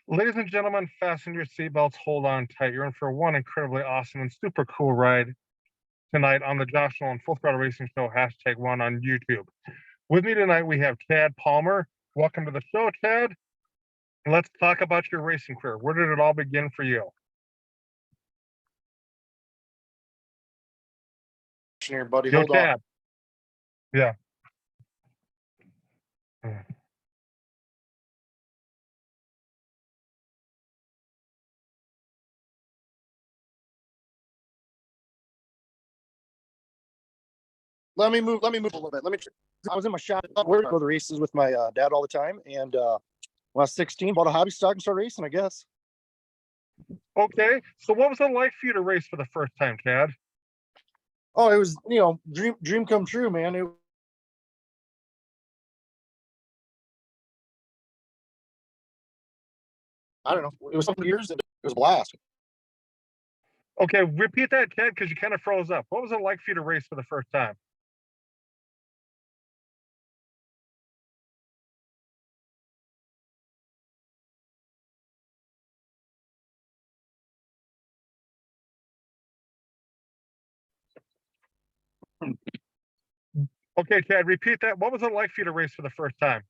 Ladies and gentlemen, fasten your seatbelts, hold on tight. You're in for one incredibly awesome and super cool ride tonight on the Josh Nolan Full Throttle Racing Show, #1 on YouTube. With me tonight, we have Chad Palmer. Welcome to the show, Chad. Let's talk about your racing career. Where did it all begin for you? Here, buddy. Yo, Hold Chad. on. Yeah. Let me move a little bit. I was in my shop. Where to go to the races with my dad all the time, and when I was 16, bought a hobby stock and started racing, I guess. Okay. So what was it like for you to race for the first time, Chad? Oh, it was dream come true, man. I don't know. It was some years. It was a blast. Okay, repeat that, Chad, because you kind of froze up. What was it like for you to race for the first time? Okay, Chad, repeat that. What was it like for you to race for the first time?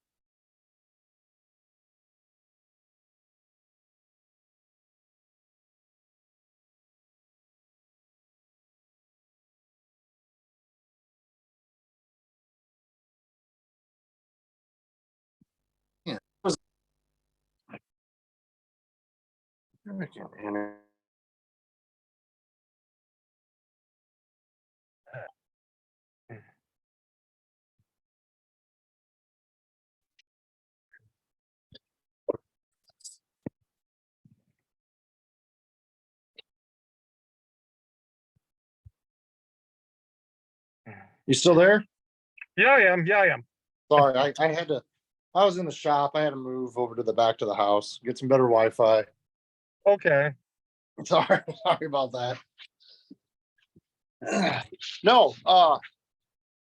Yeah. It was. You still there? Yeah, I am. Yeah, I am. Sorry, I had to. I was in the shop. I had to move over to the back to the house, get some better Wi-Fi. Okay. Sorry about that. No,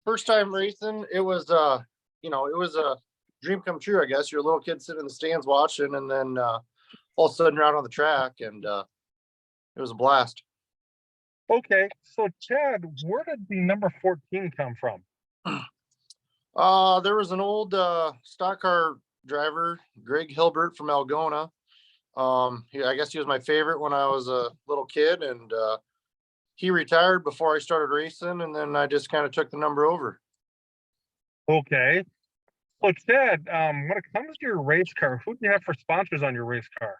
first time racing, it was it was a dream come true, I guess. You're a little kid sitting in the stands watching, and then all of a sudden you're out on the track, and it was a blast. Okay. So, Chad, where did the number 14 come from? There was an old stock car driver, Greg Hilbert from Algona. I guess he was my favorite when I was a little kid, and he retired before I started racing, and then I just kind of took the number over. Okay. So, Chad, when it comes to your race car, who do you have for sponsors on your race car?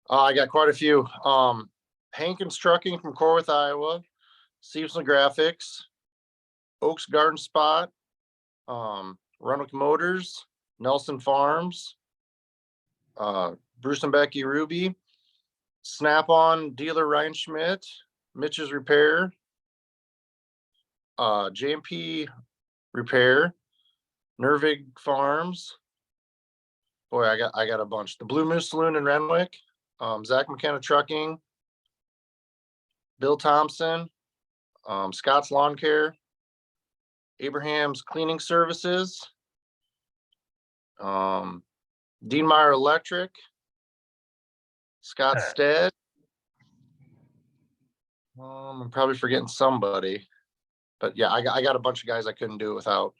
I got quite a few. Hankins Trucking from Corwith, Iowa, Seepson Graphics, Oaks Garden Spot, Renwick Motors, Nelson Farms, Bruce and Becky Ruby, Snap-on dealer Ryan Schmidt, Mitch's Repair, JMP Repair, Nervig Farms. Boy, I got a bunch. The Blue Moose Saloon in Renwick, Zach McKenna Trucking, Bill Thompson, Scott's Lawn Care, Abraham's Cleaning Services, Dean Meyer Electric, Scott Stead. I'm probably forgetting somebody, but yeah, I got a bunch of guys I couldn't do it without.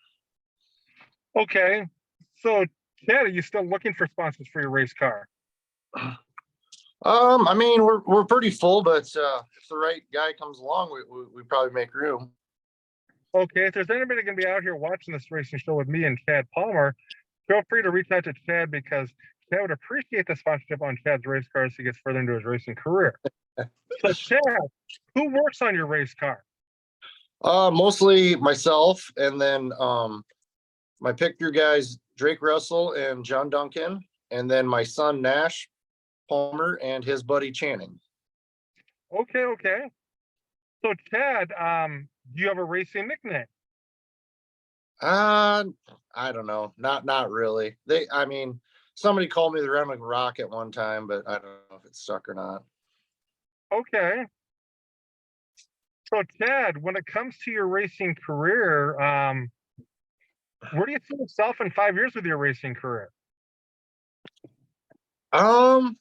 Okay. So, Chad, are you still looking for sponsors for your race car? I mean, we're pretty full, but if the right guy comes along, we probably make room. Okay, if there's anybody going to be out here watching this racing show with me and Chad Palmer, feel free to reach out to Chad because Chad would appreciate the sponsorship on Chad's race car as he gets further into his racing career. So, Chad, who works on your race car? Mostly myself, and then my pick through guys Drake Russell and John Duncan, and then my son Nash Palmer and his buddy Channing. Okay. So, Chad, do you have a racing nickname? I don't know. Not really. Somebody called me the Renwick Rock at one time, but I don't know if it stuck or not. Okay. So, Chad, when it comes to your racing career, where do you see yourself in 5 years with your racing career? Um,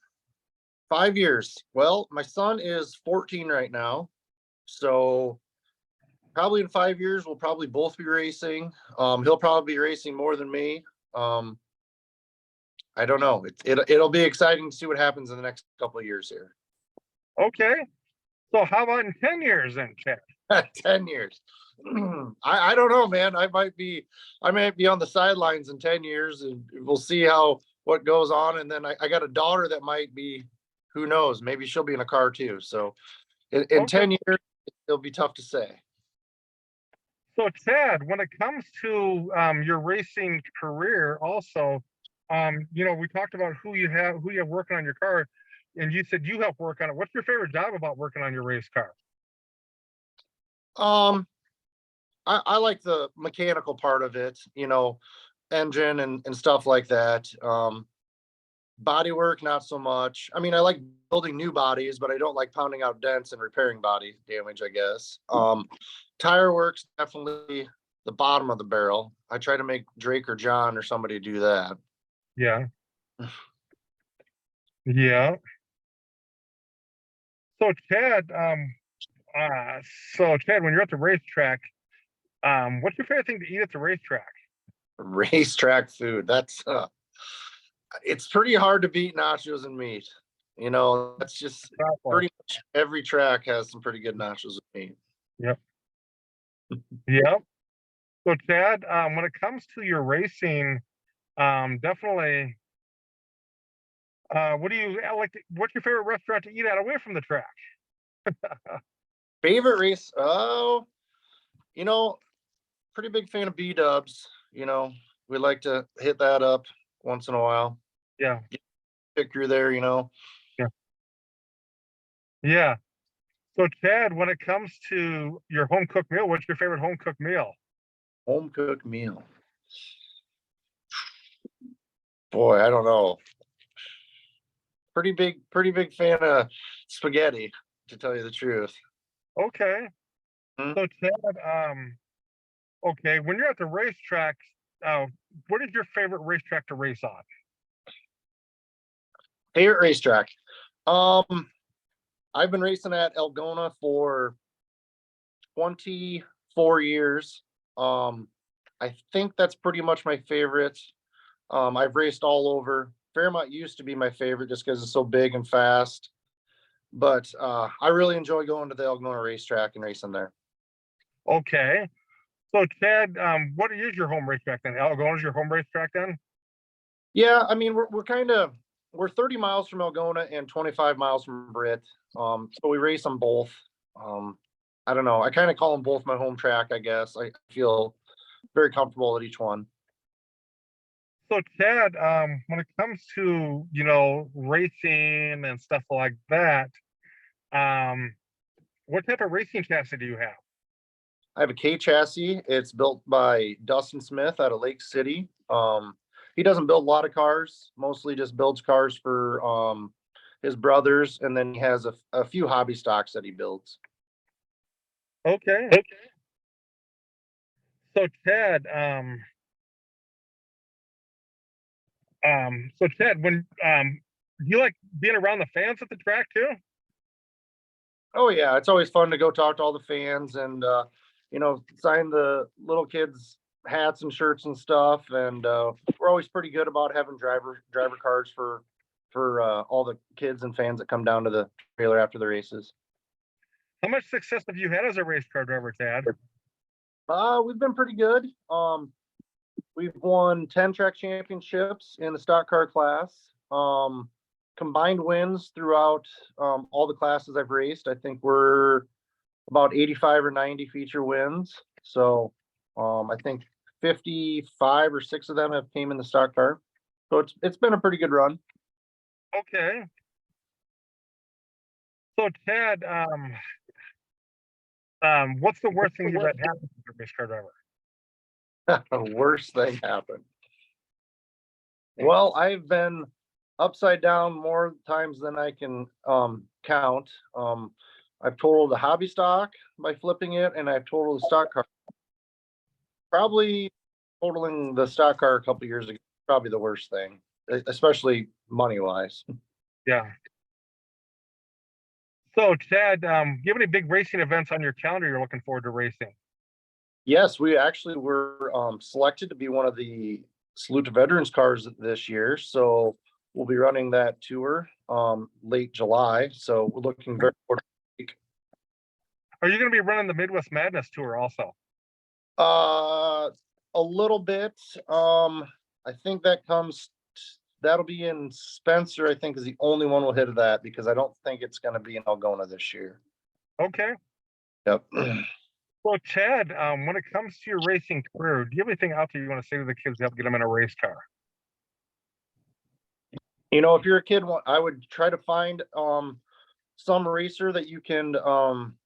5 years. Well, my son is 14 right now, so probably in 5 years we'll probably both be racing. He'll probably be racing more than me. Um, I don't know. It'll be exciting to see what happens in the next couple of years here. Okay. So how about in 10 years then, Chad? 10 years. I don't know, man. I might be on the sidelines in 10 years, and we'll see what goes on. And then I got a daughter that might be, who knows, maybe she'll be in a car too. So in Okay. 10 years, it'll be tough to say. So Chad, when it comes to your racing career, also, we talked about who you have working on your car, and you said you help work on it. What's your favorite job about working on your race car? Um, I like the mechanical part of it, engine and stuff like that. Body work, not so much. I mean, I like building new bodies, but I don't like pounding out dents and repairing body damage, I guess. Tire work's definitely the bottom of the barrel. I try to make Drake or John or somebody do that. Yeah. Yeah. So Chad, when you're at the racetrack, what's your favorite thing to eat at the racetrack? Racetrack food. It's pretty hard to beat nachos and meat. That's just pretty much every track has some pretty good nachos and meat. Yep. Yep. So Chad, when it comes to your racing, definitely, what do you like? What's your favorite restaurant to eat at away from the track? Favorite race? Oh, pretty big fan of B-dubs. We like to hit that up once in a while. Yeah. Pick through there, Yeah. Yeah. So Chad, when it comes to your home cooked meal, what's your favorite home cooked meal? Home cooked meal. Boy, I don't know. Pretty big fan of spaghetti, to tell you the truth. Okay. Hmm? So Chad, okay, when you're at the racetrack, uh, what is your favorite racetrack to race on? Favorite racetrack. I've been racing at Algona for 24 years. I think that's pretty much my favorite. I've raced all over. Fairmont used to be my favorite just because it's so big and fast. But I really enjoy going to the Algona racetrack and racing there. Okay. So Chad, what is your home racetrack then? Algona's your home racetrack then? Yeah, I mean we're 30 miles from Algona and 25 miles from Britt. So we race them both. I don't know. I kind of call them both my home track, I guess. I feel very comfortable at each one. So Chad, when it comes to, racing and stuff like that, um, what type of racing chassis do you have? I have a K chassis. It's built by Dustin Smith out of Lake City. He doesn't build a lot of cars, mostly just builds cars for his brothers, and then he has a few hobby stocks that he builds. Okay. So Chad, when do you like being around the fans at the track too? Oh yeah, it's always fun to go talk to all the fans and sign the little kids hats and shirts and stuff. And we're always pretty good about having driver cards for all the kids and fans that come down to the trailer after the races. How much success have you had as a race car driver, Chad? We've been pretty good. We've won 10 track championships in the stock car class. Combined wins throughout all the classes I've raced. I think we're about 85 or 90 feature wins. So I think 55 or 6 of them have came in the stock car. So it's been a pretty good run. Okay. So Chad, what's the worst thing you've had happen to a race car driver? The worst thing happened. Well, I've been upside down more times than I can count. I've totaled a hobby stock by flipping it, and I've totaled a stock car. Probably totaling the stock car a couple years ago, probably the worst thing. especially money wise. Yeah. So Chad, do you have any big racing events on your calendar you're looking forward to racing? Yes, we actually were selected to be one of the Salute to Veterans cars this year. So we'll be running that tour late July. So we're looking very forward. Are you going to be running the Midwest Madness tour also? A little bit. I think that'll be in Spencer, I think is the only one we'll hit of that because I don't think it's going to be in Algona this year. Okay. Yep. Well, Chad, when it comes to your racing career, do you have anything out there you want to say to the kids to help get them in a race car? You know, if you're a kid, I would try to find some racer that you can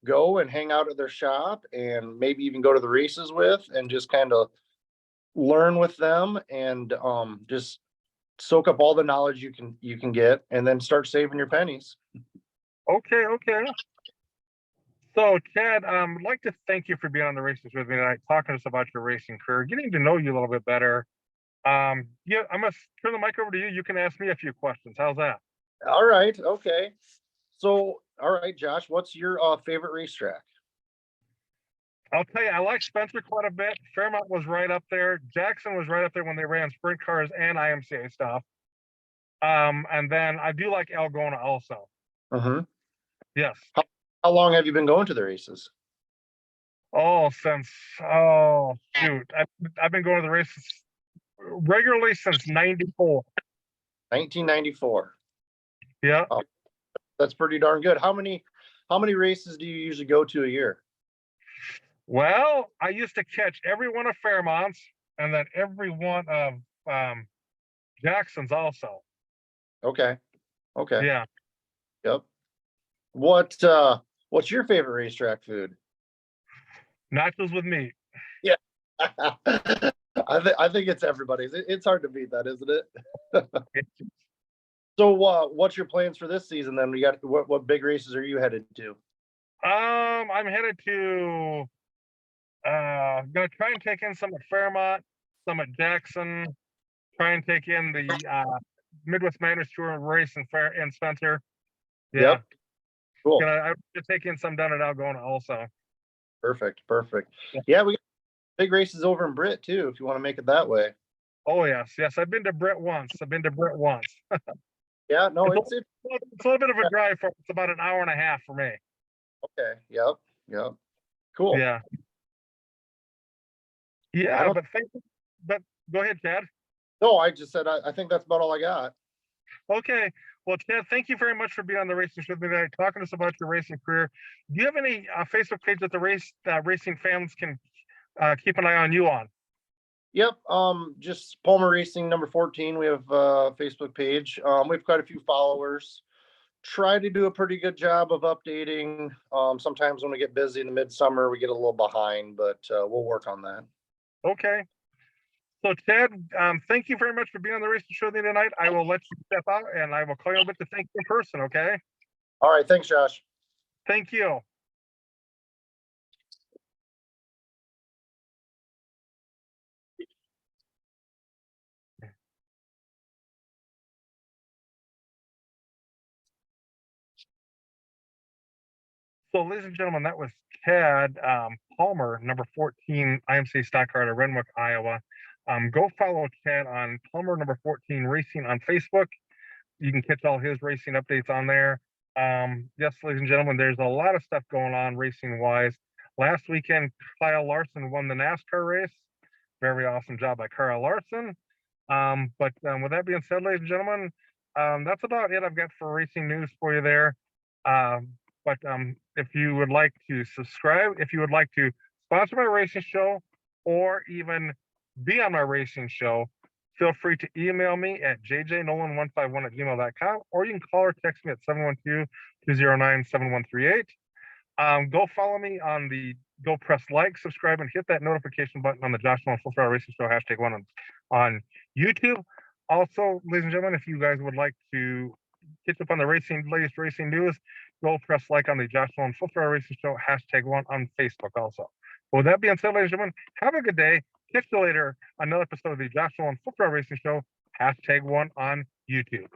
go and hang out at their shop and maybe even go to the races with and just kind of learn with them and just soak up all the knowledge you can get and then start saving your pennies. Okay. So, Chad, I'd like to thank you for being on the races with me tonight, talking to us about your racing career, getting to know you a little bit better. Yeah, I'm gonna turn the mic over to you. You can ask me a few questions. How's that? All right. Okay. So, all right, Josh, what's your favorite racetrack? I'll tell you, I like Spencer quite a bit. Fairmont was right up there. Jackson was right up there when they ran sprint cars and IMCA stuff. And then I do like Algona also. Uh-huh. Yes. How long have you been going to the races? Oh, shoot. I've been going to the races regularly since 94. 1994. Yeah. Oh, that's pretty darn good. How many races do you usually go to a year? Well, I used to catch every one of Fairmont's and then every one of Jackson's also. Okay. Yeah. Yep. What's your favorite racetrack food? Nachos with meat. Yeah. I think it's everybody's. It's hard to beat that, isn't it? So what's your plans for this season then? We got what big races are you headed to? I'm headed to gonna try and take in some at Fairmont, some at Jackson, try and take in the Midwest Madness Tour race in Spencer. Yeah. Yep. Cool. I just take in some down at Algona also. Perfect. Yeah, we got big races over in Britt too, if you want to make it that way. Oh yes. I've been to Britt once. Yeah, no, it's a little bit of a drive for it's about an hour and a half for me. Okay. Yep. Cool. Yeah, but go ahead, Chad. No, I just said I think that's about all I got. Okay. Well, Chad, thank you very much for being on the racing show today, talking to us about your racing career. Do you have any Facebook page that the racing fans can keep an eye on you on? Yep. Just Palmer Racing number 14. We have a Facebook page. We have quite a few followers. Try to do a pretty good job of updating. Sometimes when we get busy in the midsummer, we get a little behind, but we'll work on that. Okay. So Chad, thank you very much for being on the racing show tonight. I will let you step out and I will call you a bit to thank you in person, okay? All right. Thanks, Josh. Thank you. So, ladies and gentlemen, that was Chad Palmer, number 14 IMC stock car out of Renwick, Iowa. Go follow Chad on Palmer number 14 Racing on Facebook. You can catch all his racing updates on there. Yes, ladies and gentlemen, there's a lot of stuff going on racing wise. Last weekend, Kyle Larson won the NASCAR race. Very awesome job by Kyle Larson. But with that being said, ladies and gentlemen, that's about it I've got for racing news for you there. But if you would like to subscribe, if you would like to sponsor my racing show, or even be on my racing show, feel free to email me at jjnolan151@gmail.com, or you can call or text me at 712-209-7138. Go follow me go press like, subscribe, and hit that notification button on the Josh Nolan Full Throttle Racing Show #1 on YouTube. Also, ladies and gentlemen, if you guys would like to catch up on the latest racing news, go press like on the Josh Nolan Full Throttle Racing Show #1 on Facebook also. But with that being said, ladies and gentlemen, have a good day. Catch you later on another episode of the Josh Nolan Full Throttle Racing Show hashtag one on YouTube.